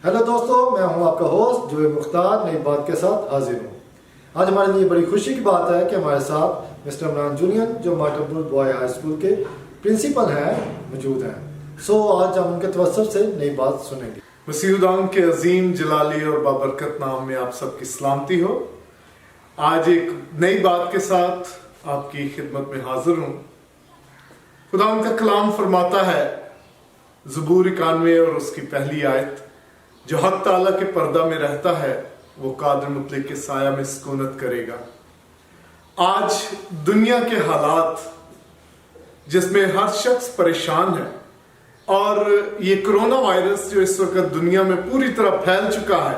Hello دوستو، میں ہوں آپ کا ہوسٹ جولین مختار، نئی بات کے ساتھ حاضر ہوں۔ آج ہمارے لیے بڑی خوشی کی بات ہے کہ ہمارے ساتھ مسٹر عمران جولین جو مارٹر بوائے ہائی اسکول کے پرنسپل ہیں موجود ہیں۔ آج ہم ان کے توسط سے نئی بات سنیں گے۔ مسیح الدین کے عظیم جلالی اور بابرکت نام میں آپ سب کی سلامتی ہو۔ آج ایک نئی بات کے ساتھ آپ کی خدمت میں حاضر ہوں۔ خدا ان کا کلام فرماتا ہے زبور 91 اور اس کی پہلی آیت، جو حق تعالیٰ کے پردہ میں رہتا ہے وہ قادر مطلق کے سایہ میں سکونت کرے گا۔ آج دنیا کے حالات جس میں ہر شخص پریشان ہے، اور یہ کرونا وائرس جو اس وقت دنیا میں پوری طرح پھیل چکا ہے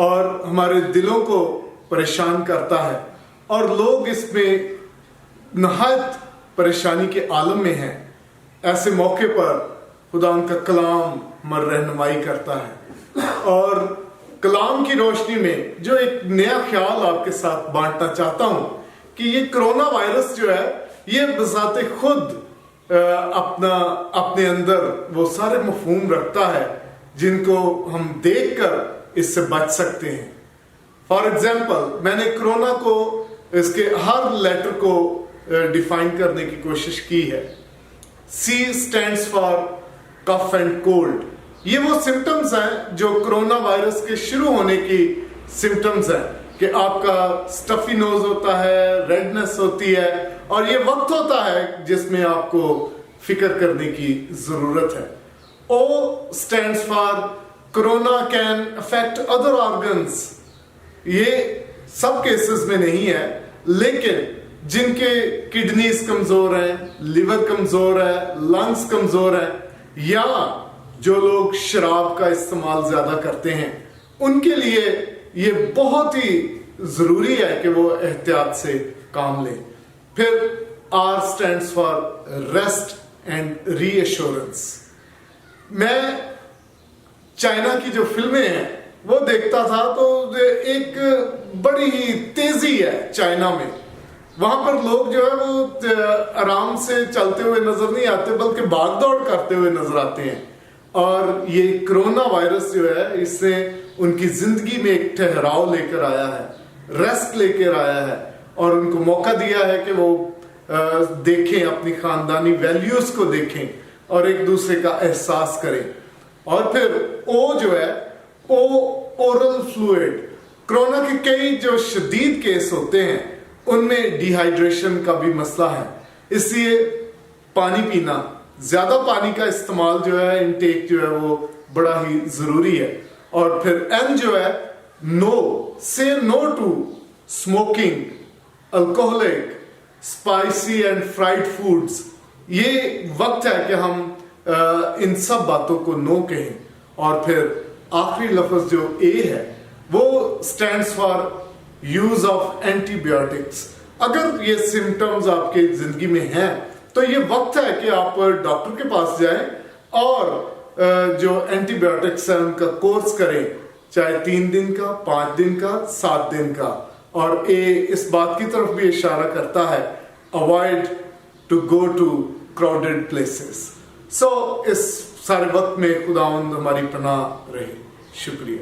اور ہمارے دلوں کو پریشان کرتا ہے، اور لوگ اس میں نہایت پریشانی کے عالم میں ہیں، ایسے موقع پر خدا ان کا کلام ہماری رہنمائی کرتا ہے۔ اور کلام کی روشنی میں جو ایک نیا خیال آپ کے ساتھ بانٹنا چاہتا ہوں کہ یہ کرونا وائرس جو ہے یہ بذات خود اپنے اندر وہ سارے مفہوم رکھتا ہے جن کو ہم دیکھ کر اس سے بچ سکتے ہیں۔ فار ایگزامپل، میں نے کرونا کو اس کے ہر لیٹر کو ڈیفائن کرنے کی کوشش کی ہے۔ C stands for cough and cold۔ یہ وہ سمٹمز ہیں جو کرونا وائرس کے شروع ہونے کی سمٹمز ہیں کہ آپ کا سٹفی نوز ہوتا ہے، ریڈنس ہوتی ہے، اور یہ وقت ہوتا ہے جس میں آپ کو فکر کرنے کی ضرورت ہے۔ O stands for corona can affect other organs۔ یہ سب کیسز میں نہیں ہے، لیکن جن کے کڈنیز کمزور ہیں، لیور کمزور ہے، لنگز کمزور ہیں، یا جو لوگ شراب کا استعمال زیادہ کرتے ہیں، ان کے لیے یہ بہت ہی ضروری ہے کہ وہ احتیاط سے کام لیں۔ پھر R stands for rest and reassurance۔ میں چائنا کی جو فلمیں ہیں وہ دیکھتا تھا، تو ایک بڑی ہی تیزی ہے چائنا میں۔ وہاں پر لوگ جو ہے وہ آرام سے چلتے ہوئے نظر نہیں آتے، بلکہ بھاگ دوڑ کرتے ہوئے نظر آتے ہیں۔ اور یہ کرونا وائرس جو ہے اس نے ان کی زندگی میں ایک ٹھہراؤ لے کر آیا ہے، ریسٹ لے کر آیا ہے، اور ان کو موقع دیا ہے کہ وہ دیکھیں، اپنی خاندانی ویلیوز کو دیکھیں اور ایک دوسرے کا احساس کریں۔ اور پھر او جو ہے، اورل فلوئڈ۔ کرونا کے کئی جو شدید کیس ہوتے ہیں ان میں ڈی ہائیڈریشن کا بھی مسئلہ ہے، اس لیے پانی پینا، زیادہ پانی کا استعمال جو ہے، انٹیک جو ہے وہ بڑا ہی ضروری ہے۔ اور پھر این جو ہے، نو، سے no to smoking, alcoholic, spicy and fried foods. یہ وقت ہے کہ ہم ان سب باتوں کو نو کہیں۔ اور پھر آخری لفظ جو اے ہے وہ اسٹینڈس فار یوز آف اینٹی بایوٹکس۔ اگر یہ سمٹمز آپ کے زندگی میں ہیں تو یہ وقت ہے کہ آپ ڈاکٹر کے پاس جائیں اور جو اینٹی بایوٹکس ہیں ان کا کورس کریں، چاہے 3 دن کا، 5 دن کا، 7 دن کا۔ اور اس بات کی طرف بھی اشارہ کرتا ہے، avoid to go to crowded places. اس سارے وقت میں خداوند ہماری پناہ رہے۔ شکریہ۔